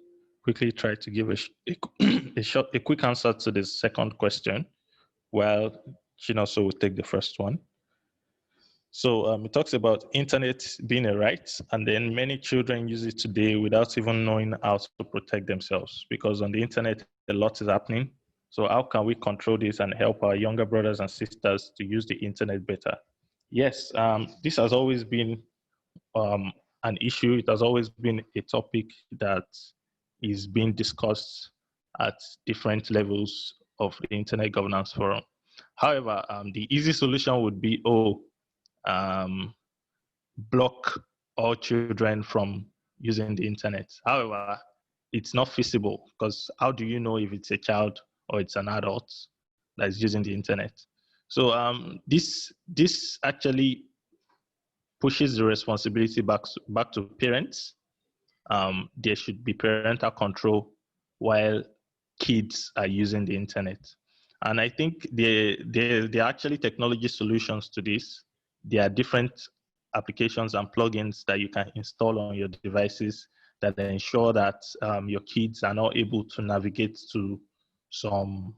quickly try to give a quick answer to the second question, while Chininso will take the first one. So it talks about internet being a right, and then many children use it today without even knowing how to protect themselves, because on the internet, a lot is happening. So how can we control this and help our younger brothers and sisters to use the internet better? Yes, this has always been an issue. It has always been a topic that is being discussed at different levels of the Internet Governance Forum. However, the easy solution would be, block all children from using the internet. However, it's not feasible because how do you know if it's a child or it's an adult that is using the internet? So this actually pushes the responsibility back to parents. There should be parental control while kids are using the internet. And I think there are actually technology solutions to this. There are different applications and plugins that you can install on your devices that ensure that your kids are not able to navigate to some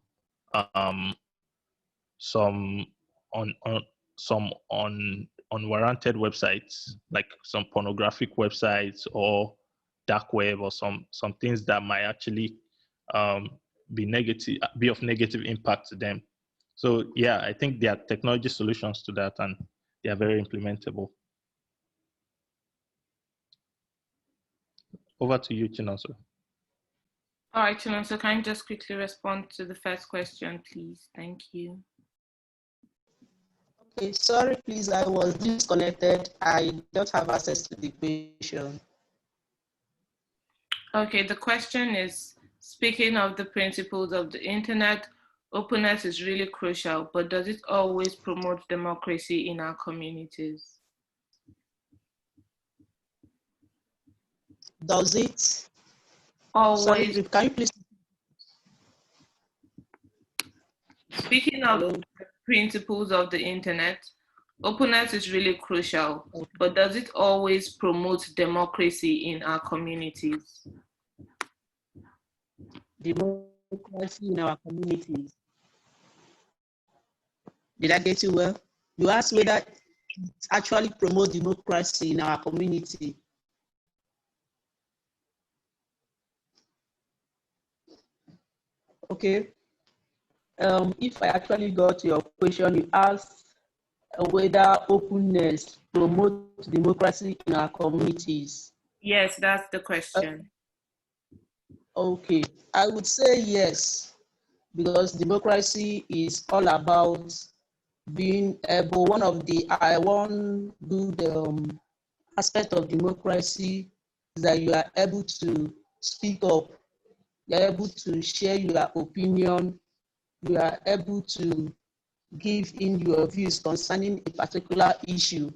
unwarranted websites, like some pornographic websites or dark web, or some things that might actually be of negative impact to them. So yeah, I think there are technology solutions to that, and they are very implementable. Over to you, Chininso. All right, Chininso, can you just quickly respond to the first question, please? Thank you. Okay, sorry, please, I was disconnected. I don't have access to the question. Okay, the question is, speaking of the principles of the internet, openness is really crucial, but does it always promote democracy in our communities? Does it? Always. Sorry, can you please? Speaking of the principles of the internet, openness is really crucial, but does it always promote democracy in our communities? Democracy in our communities. Did I get you well? You asked whether it actually promotes democracy in our community. Okay. If I actually got your question, you asked whether openness promotes democracy in our communities. Yes, that's the question. Okay, I would say yes, because democracy is all about being able, one good aspect of democracy is that you are able to speak up, you're able to share your opinion, you are able to give in your views concerning a particular issue.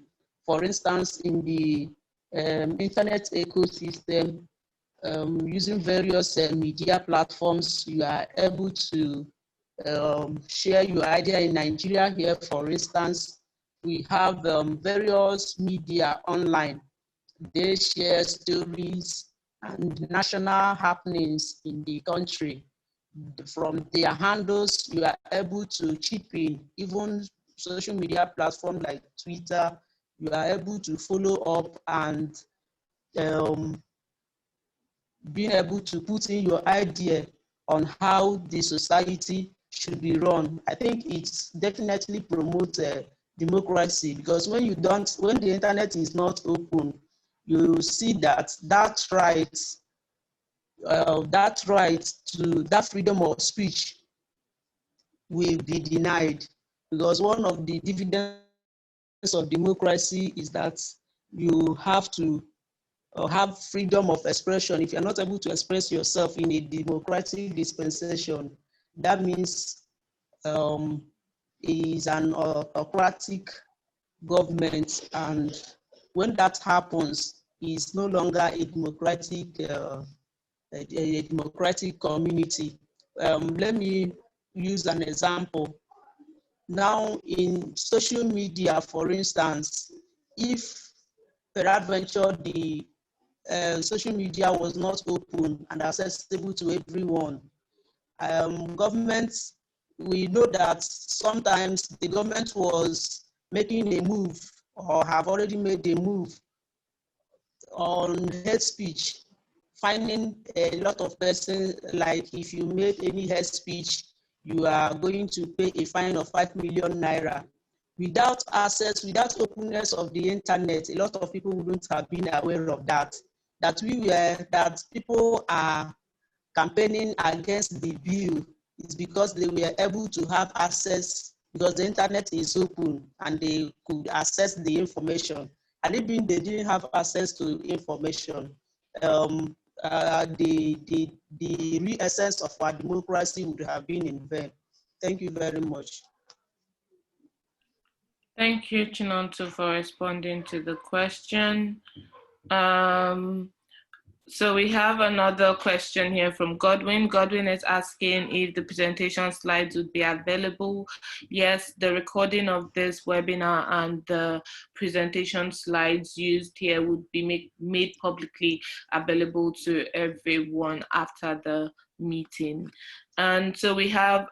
For instance, in the internet ecosystem, using various media platforms, you are able to share your idea. In Nigeria here, for instance, we have various media online. They share stories and national happenings in the country. From their handles, you are able to chip in. Even social media platforms like Twitter, you are able to follow up and being able to put in your idea on how the society should be run. I think it definitely promotes democracy, because when the internet is not open, you see that right to that freedom of speech will be denied, because one of the dividends of democracy is that you have to have freedom of expression. If you're not able to express yourself in a democratic dispensation, that means is an autocratic government, and when that happens, it's no longer a democratic community. Let me use an example. Now, in social media, for instance, if peradventure the social media was not open and accessible to everyone, governments, we know that sometimes the government was making a move or have already made a move on hate speech, finding a lot of persons, like if you make any hate speech, you are going to pay a fine of 5 million naira. Without access, without openness of the internet, a lot of people wouldn't have been aware of that. That people are campaigning against the bill is because they were able to have access, because the internet is open and they could access the information. And even they didn't have access to information, the real essence of our democracy would have been in vain. Thank you very much. Thank you, Chininso, for responding to the question. So we have another question here from Godwin. Godwin is asking if the presentation slides would be available. Yes, the recording of this webinar and the presentation slides used here would be made publicly available to everyone after the meeting. And so we have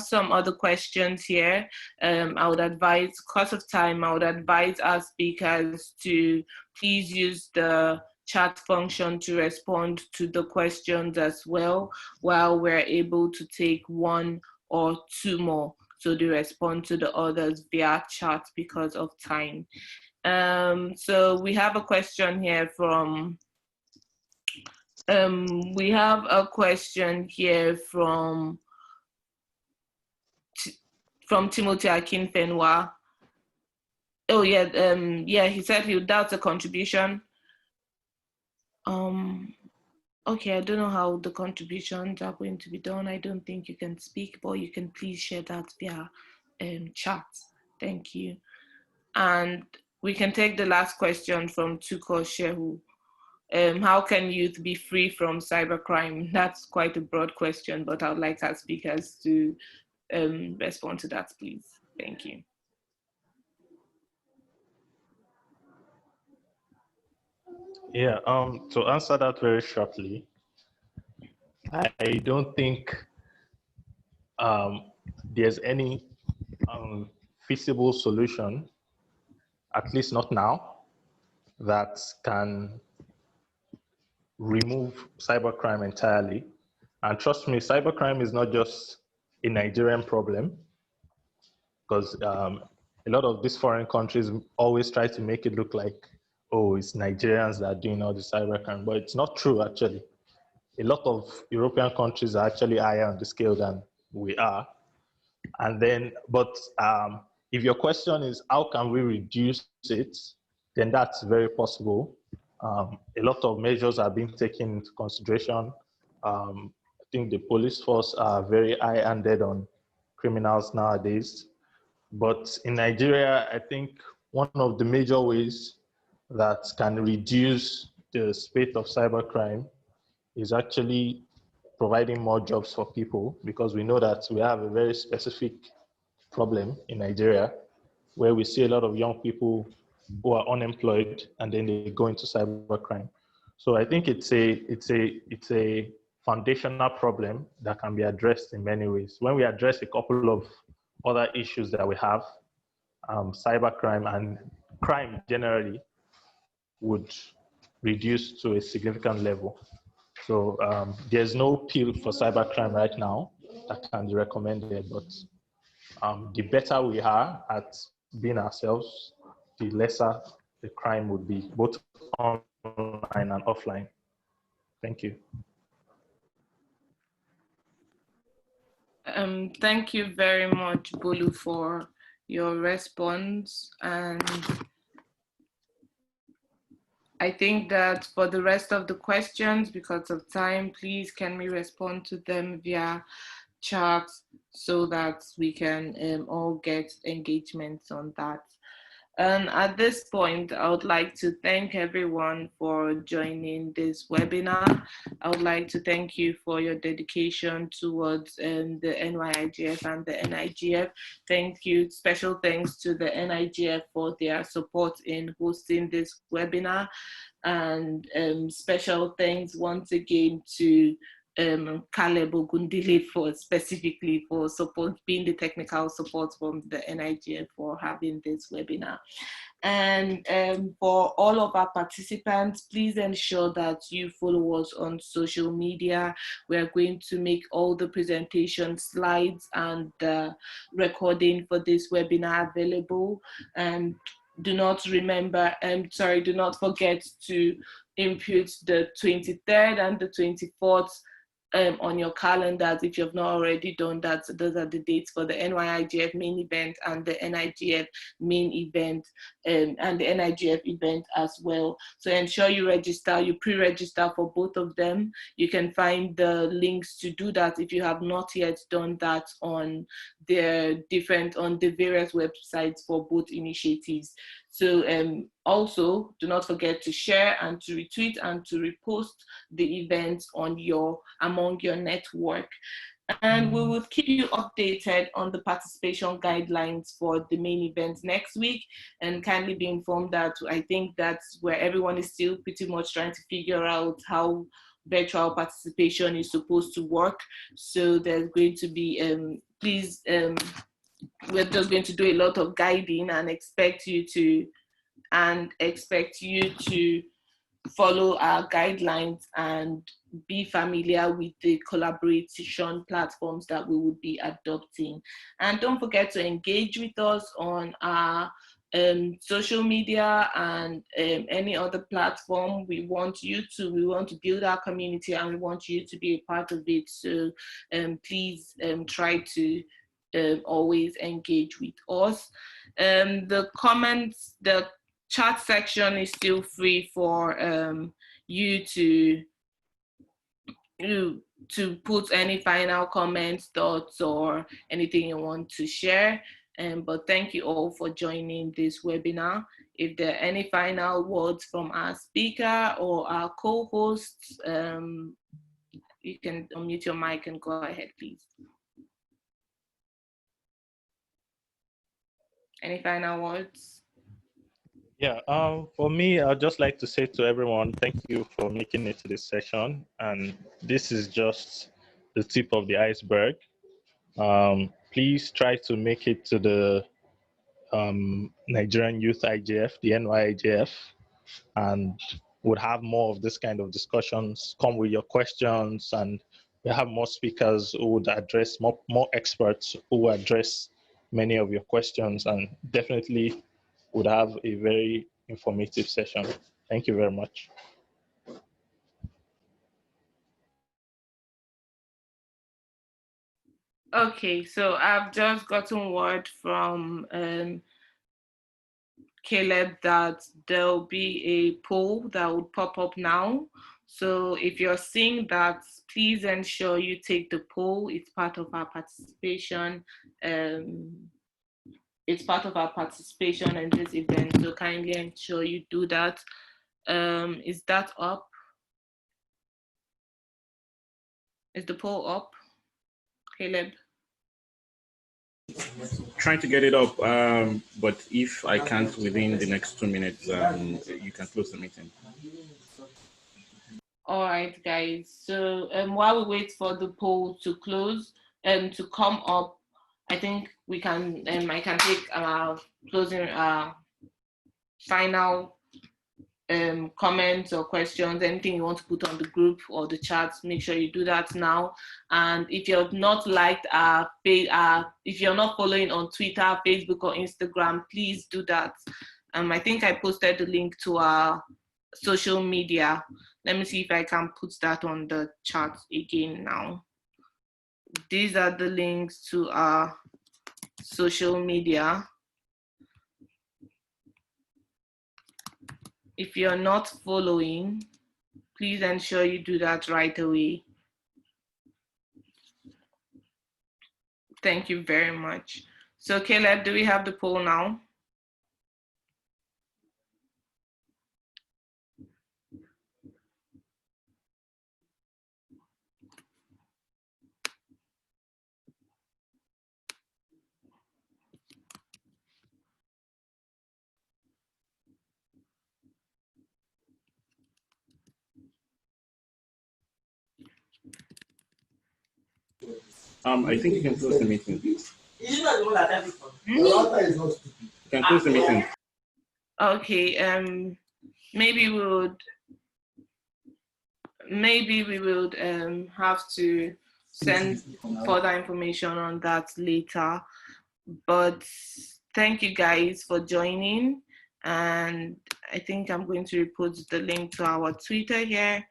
some other questions here. I would advise, because of time, I would advise our speakers to please use the chat function to respond to the questions as well, while we're able to take one or two more, so they respond to the others via chat because of time. So we have a question here from Timothy Akinfenwa. Oh yeah, he said he doubts a contribution. Okay, I don't know how the contributions are going to be done. I don't think you can speak, but you can please share that via chat. Thank you. And we can take the last question from Tuko Shehu. How can youth be free from cybercrime? That's quite a broad question, but I would like our speakers to respond to that, please. Thank you. Yeah, to answer that very shortly, I don't think there's any feasible solution, at least not now, that can remove cybercrime entirely. And trust me, cybercrime is not just a Nigerian problem, because a lot of these foreign countries always try to make it look like, oh, it's Nigerians that are doing all the cybercrime, but it's not true, actually. A lot of European countries are actually higher on the scale than we are. And then, but if your question is how can we reduce it, then that's very possible. A lot of measures are being taken into consideration. I think the police force are very high-handed on criminals nowadays. But in Nigeria, I think one of the major ways that can reduce the spate of cybercrime is actually providing more jobs for people, because we know that we have a very specific problem in Nigeria where we see a lot of young people who are unemployed and then they go into cybercrime. So I think it's a foundational problem that can be addressed in many ways. When we address a couple of other issues that we have, cybercrime and crime generally would reduce to a significant level. So there's no pill for cybercrime right now that can be recommended, but the better we are at being ourselves, the lesser the crime would be, both online and offline. Thank you. Thank you very much, Bolu, for your response. And I think that for the rest of the questions, because of time, please can we respond to them via chat so that we can all get engagements on that. And at this point, I would like to thank everyone for joining this webinar. I would like to thank you for your dedication towards the NYIGF and the NIGF. Thank you. Special thanks to the NIGF for their support in hosting this webinar. And special thanks once again to Caleb Ogundile specifically for support, being the technical support from the NIGF for having this webinar. And for all of our participants, please ensure that you follow us on social media. We're going to make all the presentation slides and the recording for this webinar available. And do not forget to input the 23rd and the 24th on your calendars if you've not already done that. So those are the dates for the NYIGF main event and the NIGF main event, and the NIGF event as well. So ensure you register, you pre-register for both of them. You can find the links to do that if you have not yet done that on the various websites for both initiatives. So also, do not forget to share and to retweet and to repost the events among your network. And we will keep you updated on the participation guidelines for the main event next week, and kindly be informed that I think that's where everyone is still pretty much trying to figure out how virtual participation is supposed to work. So there's going to be, we're just going to do a lot of guiding and expect you to follow our guidelines and be familiar with the collaboration platforms that we would be adopting. And don't forget to engage with us on our social media and any other platform. We want to build our community, and we want you to be a part of it. So please try to always engage with us. The chat section is still free for you to put any final comments, thoughts, or anything you want to share. But thank you all for joining this webinar. If there are any final words from our speaker or our co-hosts, you can unmute your mic and go ahead, please. Any final words? Yeah, for me, I'd just like to say to everyone, thank you for making it to this session. And this is just the tip of the iceberg. Please try to make it to the Nigerian Youth IGF, the NYIGF, and would have more of this kind of discussions. Come with your questions, and we have more speakers who would address, more experts who will address many of your questions, and definitely would have a very informative session. Thank you very much. Okay, so I've just gotten word from Caleb that there'll be a poll that will pop up now. So if you're seeing that, please ensure you take the poll. It's part of our participation. It's part of our participation in this event, so kindly ensure you do that. Is that up? Is the poll up, Caleb? Trying to get it up, but if I can't within the next 2 minutes, you can close the meeting. All right, guys. So while we wait for the poll to close and to come up, I think we can. I can take closing final comments or questions, anything you want to put on the group or the chat. Make sure you do that now. And if you've not liked if you're not following on Twitter, Facebook, or Instagram, please do that. I think I posted the link to our social media. Let me see if I can put that on the chat again now. These are the links to our social media. If you're not following, please ensure you do that right away. Thank you very much. So Caleb, do we have the poll now? I think you can close the meeting. You can close the meeting. Okay, maybe we would have to send further information on that later. But thank you guys for joining, and I think I'm going to put the link to our Twitter here.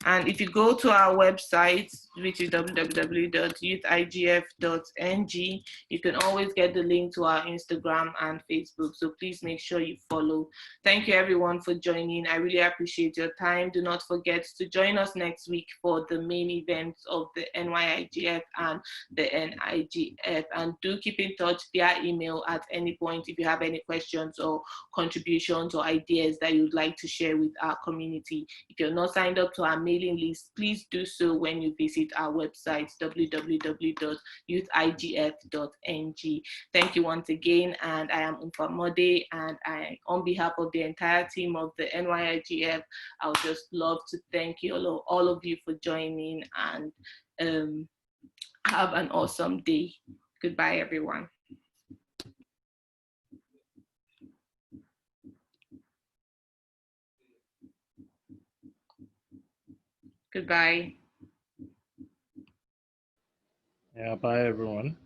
And if you go to our website, which is www.youthigf.ng, you can always get the link to our Instagram and Facebook. So please make sure you follow. Thank you everyone for joining. I really appreciate your time. Do not forget to join us next week for the main events of the NYIGF and the NIGF. And do keep in touch via email at any point if you have any questions or contributions or ideas that you'd like to share with our community. If you're not signed up to our mailing list, please do so when you visit our website, www.youthigf.ng. Thank you once again, and I am Umfamode, and on behalf of the entire team of the NYIGF, I would just love to thank you, all of you, for joining, and have an awesome day. Goodbye, everyone. Goodbye. Yeah, bye everyone.